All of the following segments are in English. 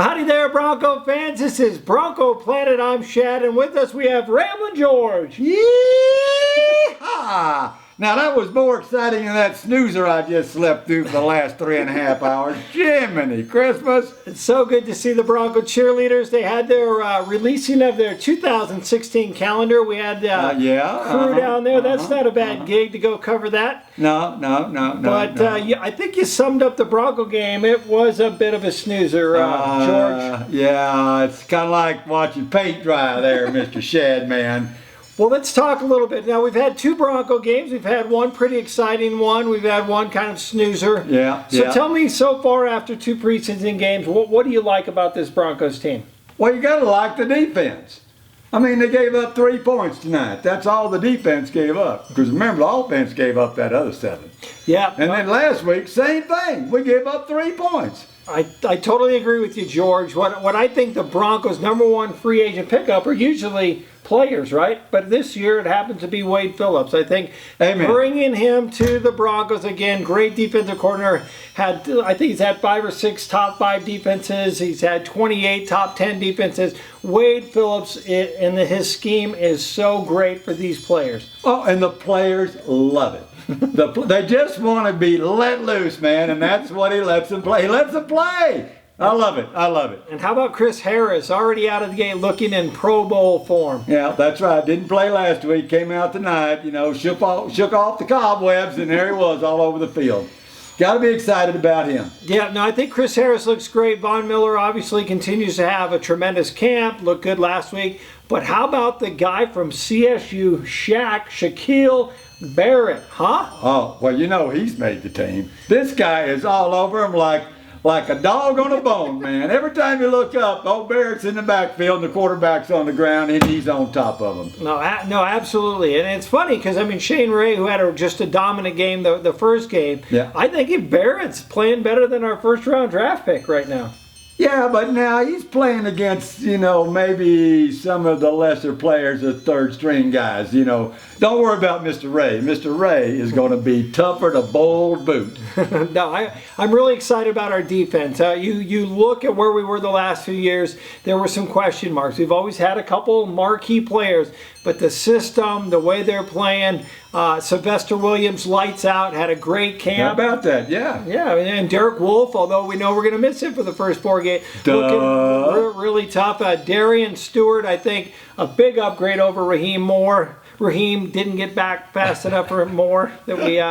Howdy there, Bronco fans. This is Bronco Planet. I'm Shad, and with us we have Ramblin' George. Yeehaw! Now that was more exciting than that snoozer I just slept through for the last 3.5 hours. Jiminy Christmas! It's so good to see the Bronco Cheerleaders. They had their releasing of their 2016 calendar. We had the crew down there. That's not a bad gig to go cover that. No. But I think you summed up the Bronco game. It was a bit of a snoozer, George. Yeah, it's kind of like watching paint dry there, Mr. Shad, man. Well, let's talk a little bit. Now, we've had two Bronco games. We've had one pretty exciting one. We've had one kind of snoozer. So tell me, so far after two preseason games, what do you like about this Broncos team? Well, you got to like the defense. I mean, they gave up 3 points tonight. That's all the defense gave up. Because remember, the offense gave up that other 7. Yeah. And then last week, same thing. We gave up 3 points. I totally agree with you, George. What I think the Broncos' #1 free agent pickup are usually players, right? But this year it happens to be Wade Phillips. I think bringing him to the Broncos again, great defensive coordinator. I think he's had 5 or 6 top 5 defenses. He's had 28 top 10 defenses. Wade Phillips and his scheme is so great for these players. Oh, and the players love it. They just want to be let loose, man, and that's what he lets them play. He lets them play. I love it. And how about Chris Harris, already out of the gate looking in Pro Bowl form? Yeah, that's right. Didn't play last week. Came out tonight, shook off the cobwebs, and there he was all over the field. Got to be excited about him. Yeah, no, I think Chris Harris looks great. Von Miller obviously continues to have a tremendous camp. Looked good last week. But how about the guy from CSU, Shaquille Barrett, huh? Oh, well, he's made the team. This guy is all over him like a dog on a bone, man. Every time you look up, old Barrett's in the backfield and the quarterback's on the ground and he's on top of him. No, absolutely. And it's funny because, Shane Ray, who had just a dominant game the first game, I think Barrett's playing better than our first-round draft pick right now. Yeah, but now he's playing against, maybe some of the lesser players, the third-string guys. Don't worry about Mr. Ray. Mr. Ray is going to be tougher to bold boot. No, I'm really excited about our defense. You look at where we were the last few years, there were some question marks. We've always had a couple marquee players, but the system, the way they're playing, Sylvester Williams lights out, had a great camp. How about that? Yeah. Yeah, and Derek Wolfe, although we know we're going to miss him for the first 4 games, looking really tough. Darian Stewart, I think, a big upgrade over Raheem Moore. Raheem didn't get back fast enough for Moore that we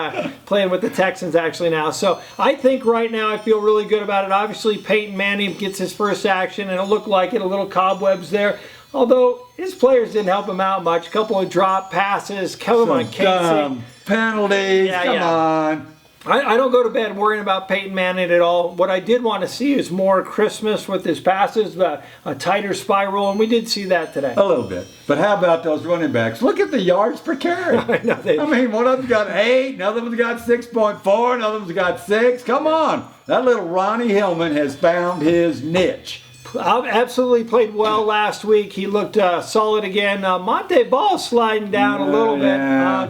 playing with the Texans actually now. So I think right now I feel really good about it. Obviously, Peyton Manning gets his first action, and it looked like it, a little cobwebs there. Although his players didn't help him out much. A couple of drop passes. Come on, Casey. Penalties. Come on. I don't go to bed worrying about Peyton Manning at all. What I did want to see is more Christmas with his passes, a tighter spiral, and we did see that today. A little bit. But how about those running backs? Look at the yards per carry. One of them's got 8, another one's got 6.4, another one's got 6. Come on. That little Ronnie Hillman has found his niche. Absolutely played well last week. He looked solid again. Monte Ball sliding down a little bit.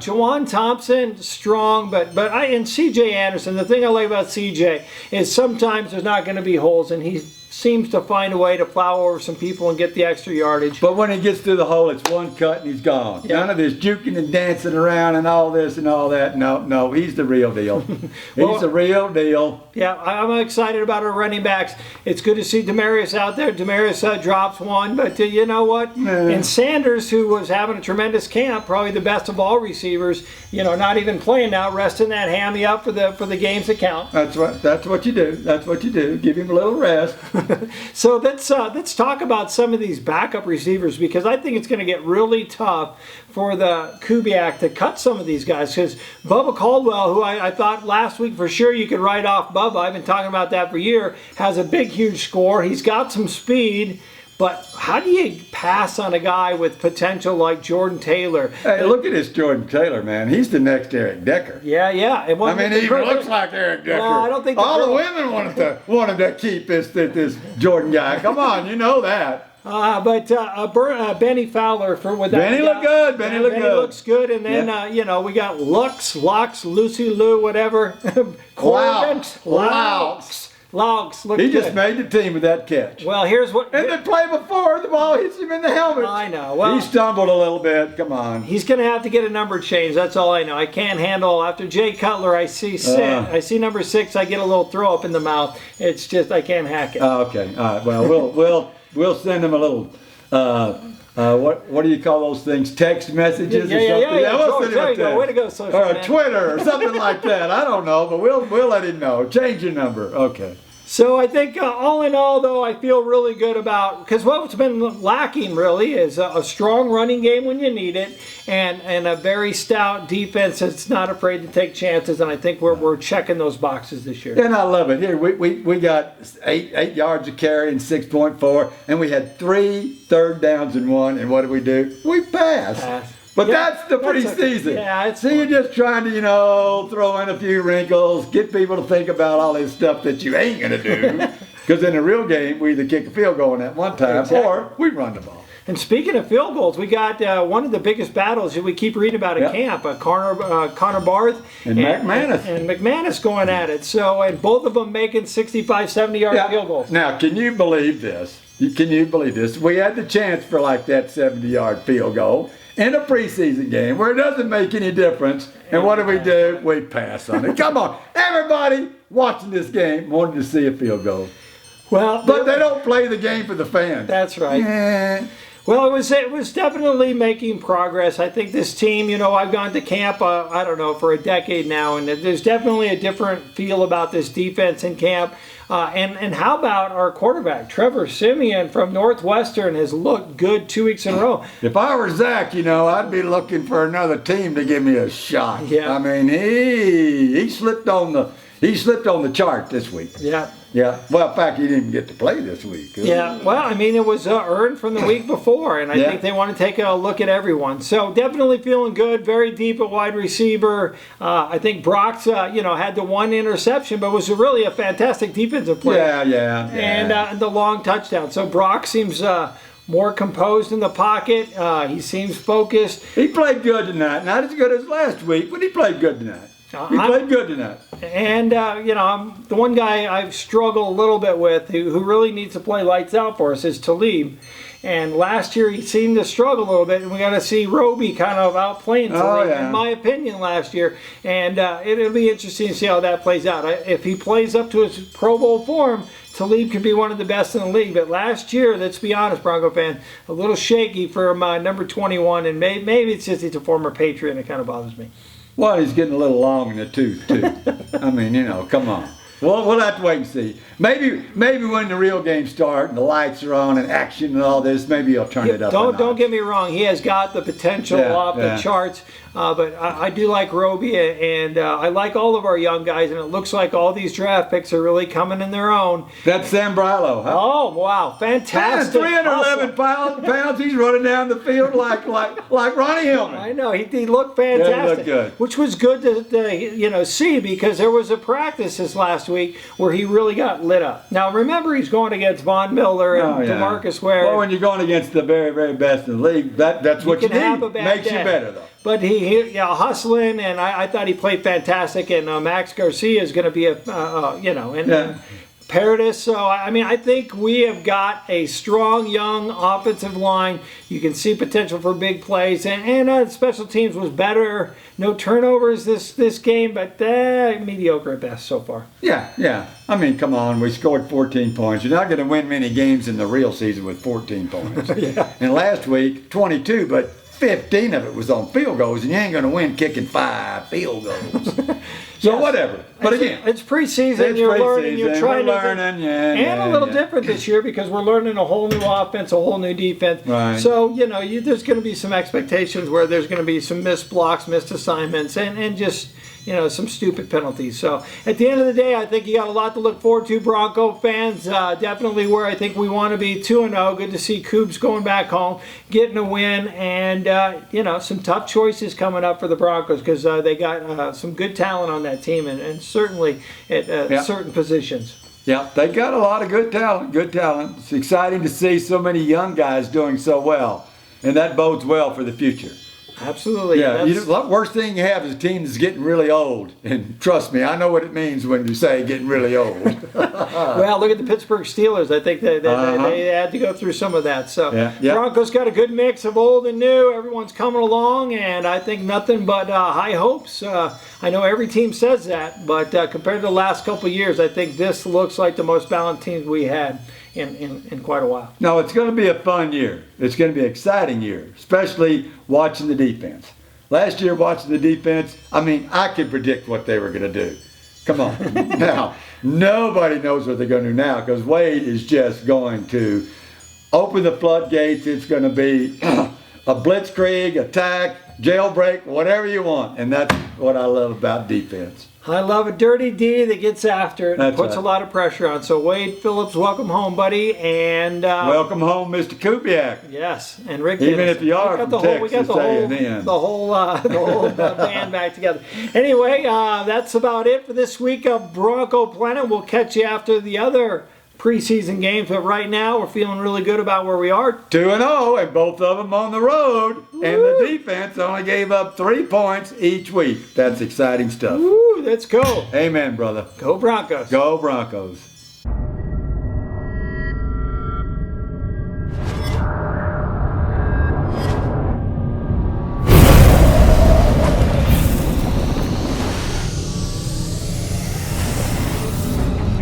Jawan Thompson strong, and C.J. Anderson. The thing I like about C.J. is sometimes there's not going to be holes, and he seems to find a way to plow over some people and get the extra yardage. But when he gets through the hole, it's one cut and he's gone. Yeah. None of this juking and dancing around and all this and all that. No, he's the real deal. He's the real deal. Yeah, I'm excited about our running backs. It's good to see Demarius out there. Demarius drops one, but you know what? And Sanders, who was having a tremendous camp, probably the best of all receivers, not even playing now, resting that hammy up for the games that count. That's right. That's what you do. Give him a little rest. So let's talk about some of these backup receivers, because I think it's going to get really tough for the Kubiak to cut some of these guys, because Bubba Caldwell, who I thought last week for sure you could write off Bubba, I've been talking about that for a year, has a big, huge score. He's got some speed. But how do you pass on a guy with potential like Jordan Taylor? Hey, look at this Jordan Taylor, man. He's the next Eric Decker. Yeah. He even looks like Eric Decker. Well, I don't think all the women wanted to keep this Jordan guy. Come on, you know that. But Benny Fowler with that. Benny looked good. Benny looks good. And then, we got Lux, Lucy Lou, whatever. Laux. Laux looked He good. just made the team with that catch. Well, here's what. And the play before, the ball hits him in the helmet. I know. Well, he stumbled a little bit. Come on. He's going to have to get a number change. That's all I know. I can't handle after Jay Cutler. I see I see number 6. I get a little throw up in the mouth. It's just I can't hack it. Okay. All right. Well, we'll send him a little. What do you call those things? Text messages or something? Yeah. We'll George, send him there a you go. text. Way to go, social Or man. Twitter or something like that. I don't know, but we'll let him know. Change your number. Okay. So I think all in all, though, I feel really good about, because what's been lacking really is a strong running game when you need it, and a very stout defense that's not afraid to take chances. And I think we're checking those boxes this year. And I love it. Here we got 8 yards of carry and 6.4, and we had 3 third downs and 1. And what did we do? We passed. But that's the preseason. So you're just trying to, throw in a few wrinkles, get people to think about all this stuff that you ain't going to do. Because in a real game, we either kick a field goal in at one time or we run the ball. And speaking of field goals, we got one of the biggest battles that we keep reading about at camp, Connor Barth and McManus. And McManus going at it. So, and both of them making 65, 70-yard field goals. Now, can you believe this? We had the chance for like that 70-yard field goal in a preseason game where it doesn't make any difference. And what do? We pass on it. Come on. Everybody watching this game wanted to see a field goal. Well, but they don't play the game for the fans. That's right. Well, it was definitely making progress. I think this team, I've gone to camp, I don't know, for a decade now, and there's definitely a different feel about this defense in camp. And how about our quarterback, Trevor Siemian from Northwestern, has looked good 2 weeks in a row. If I were Zach, I'd be looking for another team to give me a shot. Yeah. I mean, he slipped on the chart this week. Yeah. Yeah. Well, in fact, he didn't even get to play this week. Yeah. Well, I mean, it was earned from the week before, and I think they want to take a look at everyone. So definitely feeling good. Very deep at wide receiver. I think Brock's, had the 1 interception, but was really a fantastic defensive play. Yeah. And the long touchdown. So Brock seems more composed in the pocket. He seems focused. He played good tonight. Not as good as last week, but he played good tonight. He played good tonight. And, I'm the one guy I've struggled a little bit with who really needs to play lights out for us is Talib. And last year he seemed to struggle a little bit, and we got to see Roby kind of outplaying Talib, in my opinion, last year. And it'll be interesting to see how that plays out. If he plays up to his Pro Bowl form, Talib could be one of the best in the league. But last year, let's be honest, Bronco fan, a little shaky for number 21, and maybe it's just he's a former Patriot, and it kind of bothers me. Well, he's getting a little long in the tooth, too. I mean, come on. We'll have to wait and see. Maybe when the real games start and the lights are on and action and all this, maybe he'll turn it up. Don't get me wrong. He has got the potential off the charts. But I do like Roby, and I like all of our young guys, and it looks like all these draft picks are really coming in their own. That's Sam Brilo, huh? Oh, wow. Fantastic. 311 pounds. He's running down the field like Ronnie Hillman. I know. He looked fantastic. Yeah, he looked good. Which was good to see, because there was a practice this last week where he really got lit up. Now, remember, he's going against Von Miller and DeMarcus Ware. Well, when you're going against the very, very best in the league, that's what you need. Makes you better, though. But he hustling, and I thought he played fantastic. And Max Garcia is going to be Paradis. So, I think we have got a strong, young offensive line. You can see potential for big plays. And special teams was better. No turnovers this game, but mediocre at best so far. Yeah. I mean, come on. We scored 14 points. You're not going to win many games in the real season with 14 points. And last week, 22, but 15 of it was on field goals, and you ain't going to win kicking 5 field goals. So whatever. But again, it's preseason. You're learning. You're trying to learn, and a little different this year because we're learning a whole new offense, a whole new defense. Right. So there's going to be some expectations where there's going to be some missed blocks, missed assignments, and just some stupid penalties. So at the end of the day, I think you got a lot to look forward to, Bronco fans. Definitely where I think we want to be 2-0. Good to see Cougs going back home, getting a win, and some tough choices coming up for the Broncos because they got some good talent on that team and certainly at certain positions. Yeah, they got a lot of good talent. It's exciting to see so many young guys doing so well, and that bodes well for the future. Absolutely. Yeah, the worst thing you have is a team that's getting really old. And trust me, I know what it means when you say getting really old. Well, look at the Pittsburgh Steelers. I think they had to go through some of that. So Broncos got a good mix of old and new. Everyone's coming along, and I think nothing but high hopes. I know every team says that, but compared to the last couple of years, I think this looks like the most balanced teams we had in quite a while. No, it's going to be a fun year. It's going to be an exciting year, especially watching the defense. Last year, watching the defense, I mean, I could predict what they were going to do. Come on. Now, nobody knows what they're going to do now because Wade is just going to open the floodgates. It's going to be a blitzkrieg, attack, jailbreak, whatever you want. And that's what I love about defense. I love a dirty D that gets after it and puts right. a lot of pressure on. So, Wade Phillips, welcome home, buddy. And welcome home, Mr. Kubiak. Yes, and Rick. Even Dennis. if you are from Texas A&M. The whole band back together. Anyway, that's about it for this week of Bronco Planet. We'll catch you after the other preseason games, but right now we're feeling really good about where we are. 2-0, and both of them on the road. Woo! And the defense only gave up 3 points each week. That's exciting stuff. Woo, let's go. Amen, brother. Go Broncos. Go Broncos.